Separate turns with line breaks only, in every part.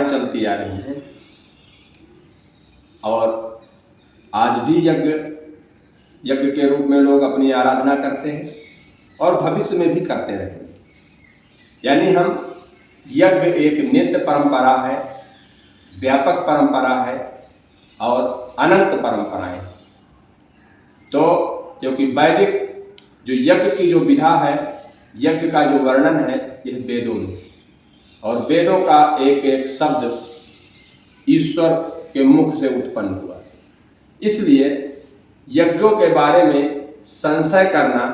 परंपराएं चलती आ रही हैं और आज भी यज्ञ के रूप में लोग अपनी आराधना करते हैं और भविष्य में भी करते रहेंगे। यानी हम यज्ञ एक नित्य परंपरा है, व्यापक परंपरा है और अनंत परंपरा है। तो क्योंकि वैदिक जो यज्ञ की जो विधा है, यज्ञ का जो वर्णन है, यह वेदों में, और वेदों का एक एक शब्द ईश्वर के मुख से उत्पन्न हुआ। इसलिए यज्ञों के बारे में संशय करना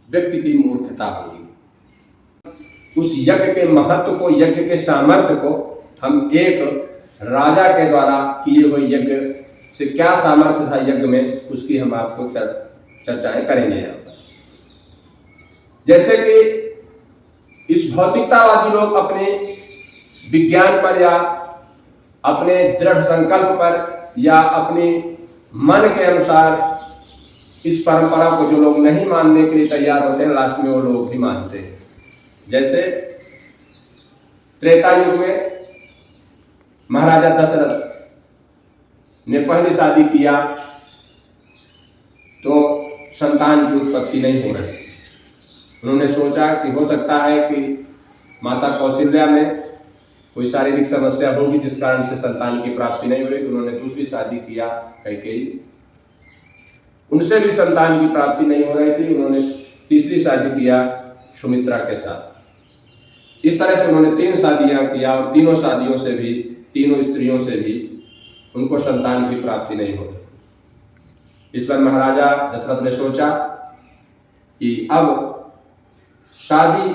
व्यक्ति की मूर्खता होगी। उस यज्ञ के महत्व को, यज्ञ के सामर्थ्य को हम एक राजा के द्वारा किए हुए यज्ञ से क्या सामर्थ्य था यज्ञ में, उसकी हम आपको चर्चाएं करेंगे यहाँ पर। जैसे कि इस भौतिकतावादी लोग अपने विज्ञान पर या अपने दृढ़ संकल्प पर या अपने मन के अनुसार इस परंपरा को जो लोग नहीं मानने के लिए तैयार होते हैं, लास्ट में वो लोग भी मानते हैं। जैसे त्रेता युग में महाराजा दशरथ ने पहली शादी किया तो संतान की उत्पत्ति नहीं हो रही। उन्होंने सोचा कि हो सकता है कि माता कौशल्या में कोई शारीरिक समस्या होगी जिस कारण से संतान की प्राप्ति नहीं हुई। उन्होंने दूसरी शादी किया कैकेयी, उनसे भी संतान की प्राप्ति नहीं हो रही थी। उन्होंने तीसरी शादी किया सुमित्रा के साथ। इस तरह से उन्होंने 3 शादियां किया और तीनों शादियों से भी, तीनों स्त्रियों से भी उनको संतान की प्राप्ति नहीं होती। इस पर महाराजा दशरथ ने सोचा कि अब शादी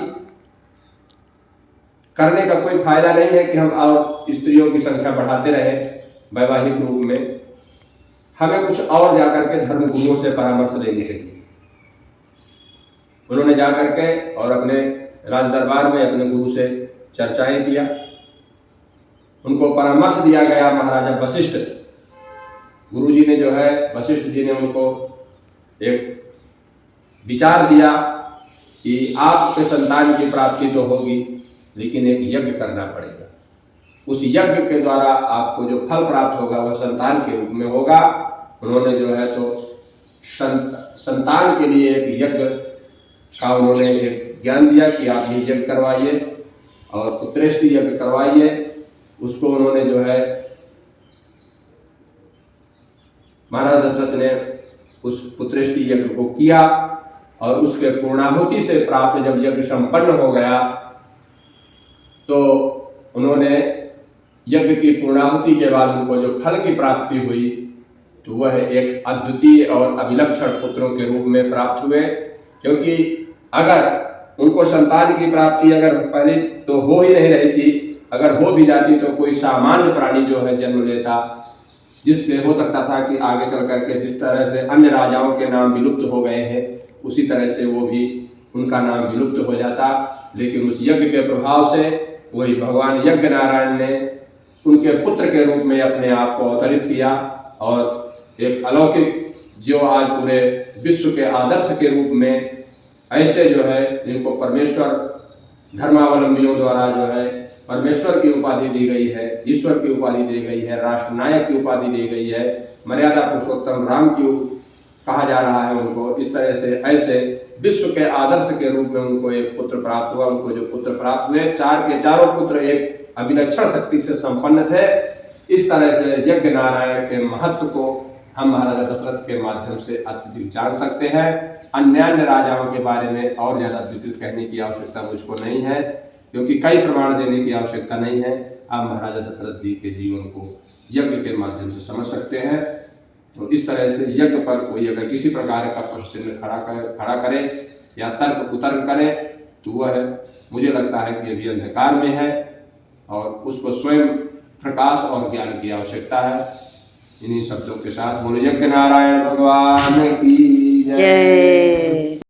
करने का कोई फायदा नहीं है कि हम और स्त्रियों की संख्या बढ़ाते रहें वैवाहिक रूप में, हमें कुछ और जाकर के धर्मगुरुओं से परामर्श लेनी चाहिए। उन्होंने जाकर के और अपने राज दरबार में अपने गुरु से चर्चाएं किया। उनको परामर्श दिया गया। महाराजा वशिष्ठ, गुरु जी ने जो है, वशिष्ठ जी ने उनको एक विचार दिया कि आपके संतान की प्राप्ति तो होगी, लेकिन एक यज्ञ करना पड़ेगा। उस यज्ञ के द्वारा आपको जो फल प्राप्त होगा वह संतान के रूप में होगा। उन्होंने जो है तो संतान के लिए एक यज्ञ का उन्होंने एक ज्ञान दिया कि आप ये यज्ञ करवाइए और पुत्रेष्टि यज्ञ करवाइए। उसको उन्होंने जो है, महाराज दशरथ ने उस पुत्रेष्टि यज्ञ को किया और उसके पूर्णाहुति से प्राप्त जब यज्ञ संपन्न हो गया तो उन्होंने यज्ञ की पूर्णाहुति के बाद उनको जो फल की प्राप्ति हुई तो वह एक अद्वितीय और अभिलक्षण पुत्रों के रूप में प्राप्त हुए। क्योंकि अगर उनको संतान की प्राप्ति अगर पहले तो हो ही नहीं रही थी, अगर हो भी जाती तो कोई सामान्य प्राणी जो है जन्म लेता, जिससे हो सकता था कि आगे चल करके जिस तरह से अन्य राजाओं के नाम विलुप्त हो गए हैं उसी तरह से वो भी, उनका नाम विलुप्त हो जाता। लेकिन उस यज्ञ के प्रभाव से वही भगवान यज्ञ नारायण ने उनके पुत्र के रूप में अपने आप को अवतरित किया और एक अलौकिक, जो आज पूरे विश्व के आदर्श के रूप में ऐसे जो है जिनको परमेश्वर धर्मावलंबियों द्वारा जो है परमेश्वर की उपाधि दी गई है, ईश्वर की उपाधि दी गई है, राष्ट्रनायक की उपाधि दी गई है, मर्यादा पुरुषोत्तम राम की कहा जा रहा है उनको। इस तरह से ऐसे विश्व के आदर्श के रूप में उनको एक पुत्र प्राप्त हुआ। उनको जो पुत्र प्राप्त हुए, 4 के चारों पुत्र एक अभिलक्षण शक्ति से संपन्न थे। इस तरह से यज्ञ नारायण के महत्व को हम महाराजा दशरथ के माध्यम से अत्यधिक जान सकते हैं। अन्य राजाओं के बारे में और ज्यादा विस्तृत कहने की आवश्यकता मुझको नहीं है, क्योंकि कई प्रमाण देने की आवश्यकता नहीं है। आप महाराजा दशरथ जी के जीवन को यज्ञ के माध्यम से समझ सकते हैं। तो इस तरह से यज्ञ पर कोई अगर किसी प्रकार का प्रश्न खड़ा करे या तर्क कुतर्क करे तो वह मुझे लगता है कि अभी अंधकार में है और उसको स्वयं प्रकाश और ज्ञान की आवश्यकता है। इन्हीं शब्दों के साथ बोले यज्ञ नारायण भगवान की जय।